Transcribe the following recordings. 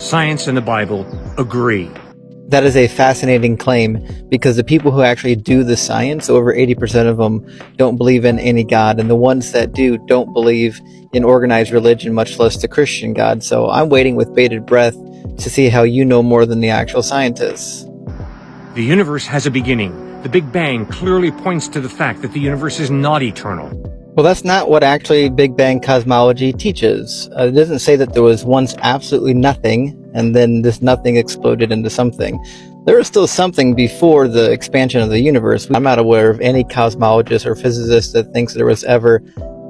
science and the Bible agree. That is a fascinating claim, because the people who actually do the science, over 80% of them, don't believe in any God, and the ones that do don't believe in organized religion, much less the Christian God. So I'm waiting with bated breath to see how you know more than the actual scientists. The universe has a beginning. The Big Bang clearly points to the fact that the universe is not eternal. Well, that's not what actually Big Bang cosmology teaches. It doesn't say that there was once absolutely nothing, and then this nothing exploded into something. There was still something before the expansion of the universe. I'm not aware of any cosmologist or physicist that thinks there was ever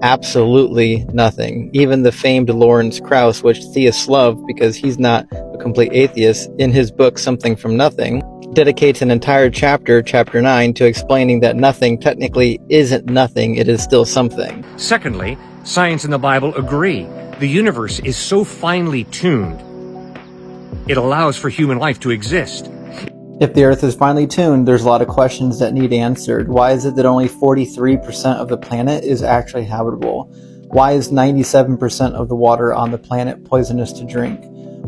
absolutely nothing. Even the famed Lawrence Krauss, which theists love because he's not a complete atheist, in his book Something from Nothing, dedicates an entire chapter, chapter 9, to explaining that nothing technically isn't nothing, it is still something. Secondly, science and the Bible agree. The universe is so finely tuned, it allows for human life to exist. If the Earth is finely tuned, there's a lot of questions that need answered. Why is it that only 43% of the planet is actually habitable? Why is 97% of the water on the planet poisonous to drink?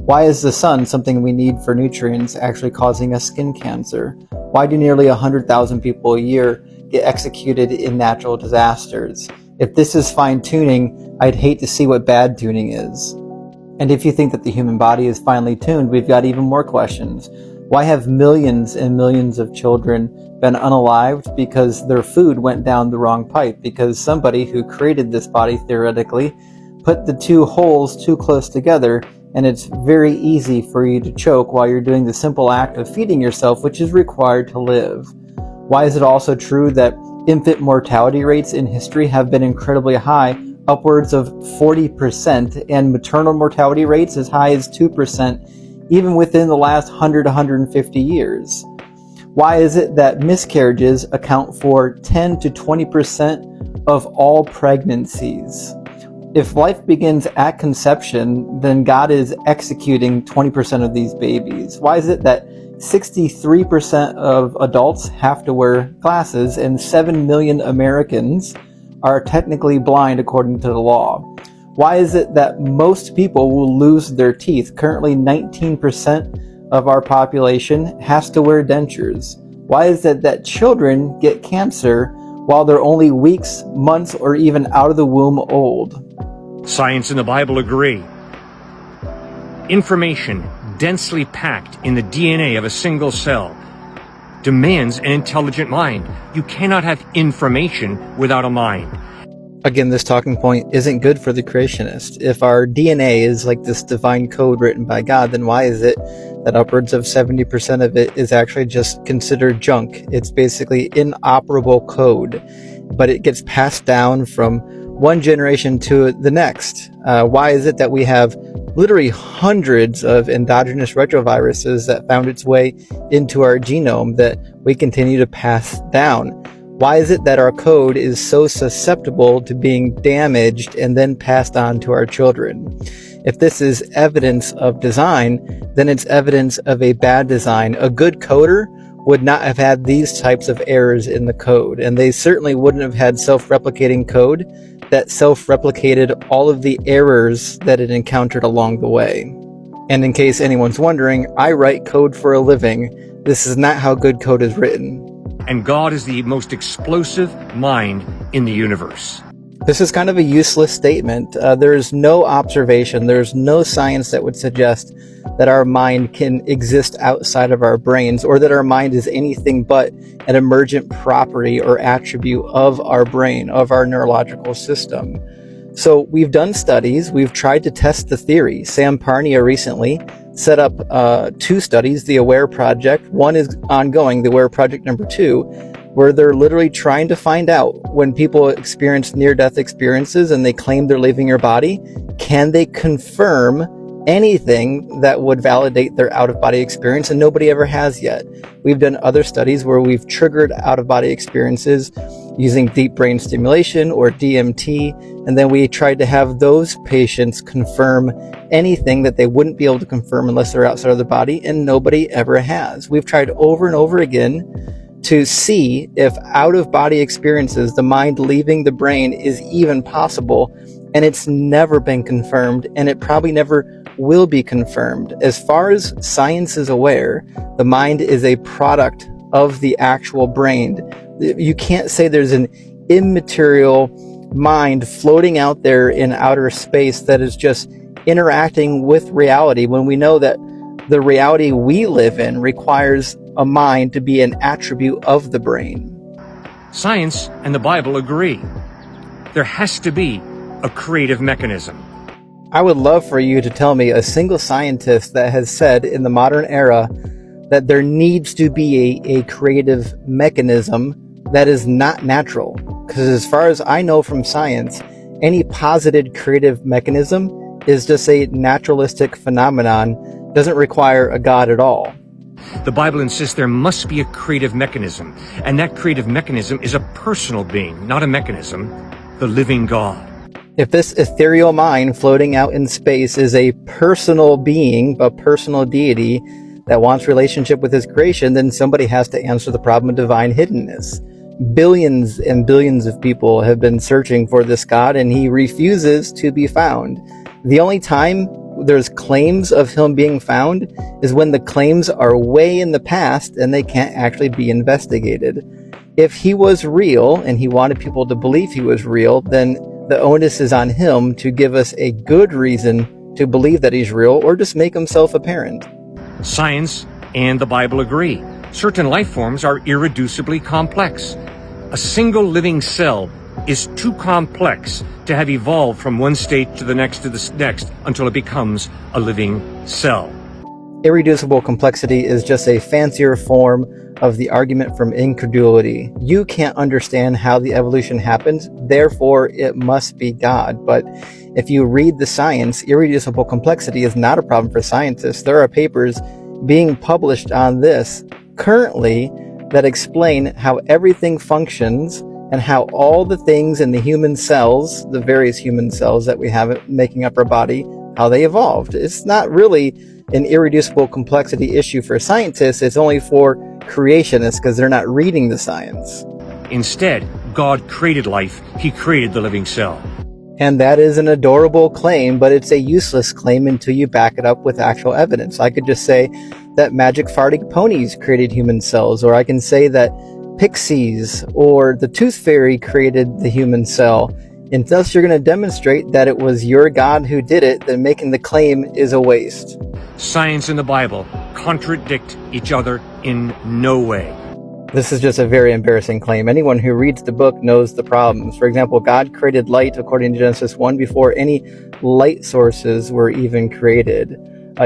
Why is the sun, something we need for nutrients, actually causing us skin cancer? Why do nearly 100,000 people a year get executed in natural disasters? If this is fine-tuning, I'd hate to see what bad tuning is. And if you think that the human body is finely tuned, we've got even more questions. Why have millions and millions of children been unalived? Because their food went down the wrong pipe, because somebody who created this body, theoretically, put the two holes too close together, and it's very easy for you to choke while you're doing the simple act of feeding yourself, which is required to live. Why is it also true that infant mortality rates in history have been incredibly high, upwards of 40%, and maternal mortality rates as high as 2%, even within the last 100 to 150 years? Why is it that miscarriages account for 10 to 20% of all pregnancies? If life begins at conception, then God is executing 20% of these babies. Why is it that 63% of adults have to wear glasses and 7 million Americans are technically blind according to the law? Why is it that most people will lose their teeth? Currently, 19% of our population has to wear dentures. Why is it that children get cancer while they're only weeks, months, or even out of the womb old? Science and the Bible agree. Information densely packed in the DNA of a single cell demands an intelligent mind. You cannot have information without a mind. Again, this talking point isn't good for the creationist. If our DNA is like this divine code written by God, then why is it that upwards of 70% of it is actually just considered junk? It's basically inoperable code, but it gets passed down from one generation to the next. Why is it that we have literally hundreds of endogenous retroviruses that found its way into our genome that we continue to pass down? Why is it that our code is so susceptible to being damaged and then passed on to our children? If this is evidence of design, then it's evidence of a bad design. A good coder would not have had these types of errors in the code, and they certainly wouldn't have had self-replicating code that self-replicated all of the errors that it encountered along the way. And in case anyone's wondering, I write code for a living. This is not how good code is written. And God is the most explosive mind in the universe. This is kind of a useless statement. There is no observation, there's no science that would suggest that our mind can exist outside of our brains, or that our mind is anything but an emergent property or attribute of our brain, of our neurological system. So we've done studies, we've tried to test the theory. Sam Parnia recently set up 2 studies, the AWARE project. One is ongoing, the AWARE project number 2, where they're literally trying to find out when people experience near-death experiences and they claim they're leaving your body, can they confirm anything that would validate their out-of-body experience? And nobody ever has yet. We've done other studies where we've triggered out-of-body experiences using deep brain stimulation or DMT, and then we tried to have those patients confirm anything that they wouldn't be able to confirm unless they're outside of their body, and nobody ever has. We've tried over and over again to see if out-of-body experiences, the mind leaving the brain, is even possible, and it's never been confirmed, and it probably never will be confirmed. As far as science is aware, the mind is a product of the actual brain. You can't say there's an immaterial mind floating out there in outer space that is just interacting with reality, when we know that the reality we live in requires a mind to be an attribute of the brain. Science and the Bible agree. There has to be a creative mechanism. I would love for you to tell me a single scientist that has said in the modern era that there needs to be a creative mechanism that is not natural. Because as far as I know from science, any posited creative mechanism is just a naturalistic phenomenon, doesn't require a god at all. The Bible insists there must be a creative mechanism, and that creative mechanism is a personal being, not a mechanism, the living God. If this ethereal mind floating out in space is a personal being, a personal deity that wants relationship with his creation, then somebody has to answer the problem of divine hiddenness. Billions and billions of people have been searching for this God, and he refuses to be found. The only time there's claims of him being found is when the claims are way in the past and they can't actually be investigated. If he was real and he wanted people to believe he was real, then the onus is on him to give us a good reason to believe that he's real, or just make himself apparent. Science and the Bible agree. Certain life forms are irreducibly complex. A single living cell is too complex to have evolved from one state to the next until it becomes a living cell. Irreducible complexity is just a fancier form of the argument from incredulity. You can't understand how the evolution happened, therefore it must be God. But if you read the science, irreducible complexity is not a problem for scientists. There are papers being published on this currently that explain how everything functions and how all the things in the human cells, the various human cells that we have making up our body, how they evolved. It's not really an irreducible complexity issue for scientists. It's only for creationists because they're not reading the science. Instead, God created life. He created the living cell. And that is an adorable claim, but it's a useless claim until you back it up with actual evidence. I could just say that magic farting ponies created human cells, or I can say that pixies or the tooth fairy created the human cell. Unless you're going to demonstrate that it was your God who did it, then making the claim is a waste. Science and the Bible contradict each other in no way. This is just a very embarrassing claim. Anyone who reads the book knows the problems. For example, God created light according to Genesis 1 before any light sources were even created.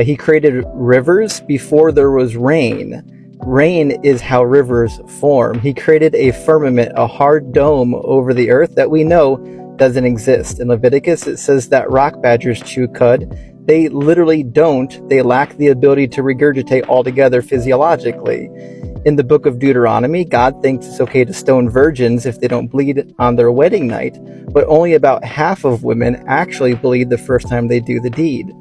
He created rivers before there was rain. Rain is how rivers form. He created a firmament, a hard dome over the earth that we know doesn't exist. In Leviticus, it says that rock badgers chew cud. They literally don't. They lack the ability to regurgitate altogether physiologically. In the book of Deuteronomy, God thinks it's okay to stone virgins if they don't bleed on their wedding night, but only about half of women actually bleed the first time they do the deed.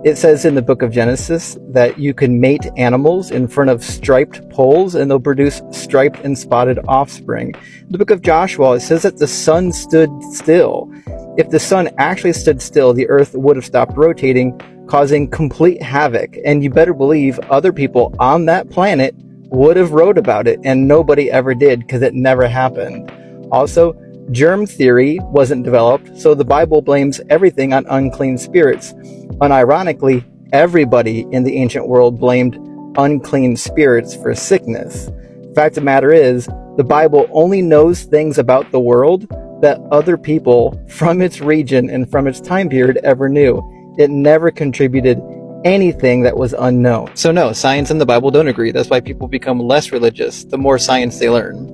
It says in the book of Genesis that you can mate animals in front of striped poles and they'll produce striped and spotted offspring. In the book of Joshua, it says that the sun stood still. If the sun actually stood still, the earth would have stopped rotating, causing complete havoc. And you better believe other people on that planet would have wrote about it, and nobody ever did because it never happened. Also, germ theory wasn't developed, so the Bible blames everything on unclean spirits. Unironically, everybody in the ancient world blamed unclean spirits for sickness. The fact of the matter is, the Bible only knows things about the world that other people from its region and from its time period ever knew. It never contributed anything that was unknown. So no, science and the Bible don't agree. That's why people become less religious the more science they learn.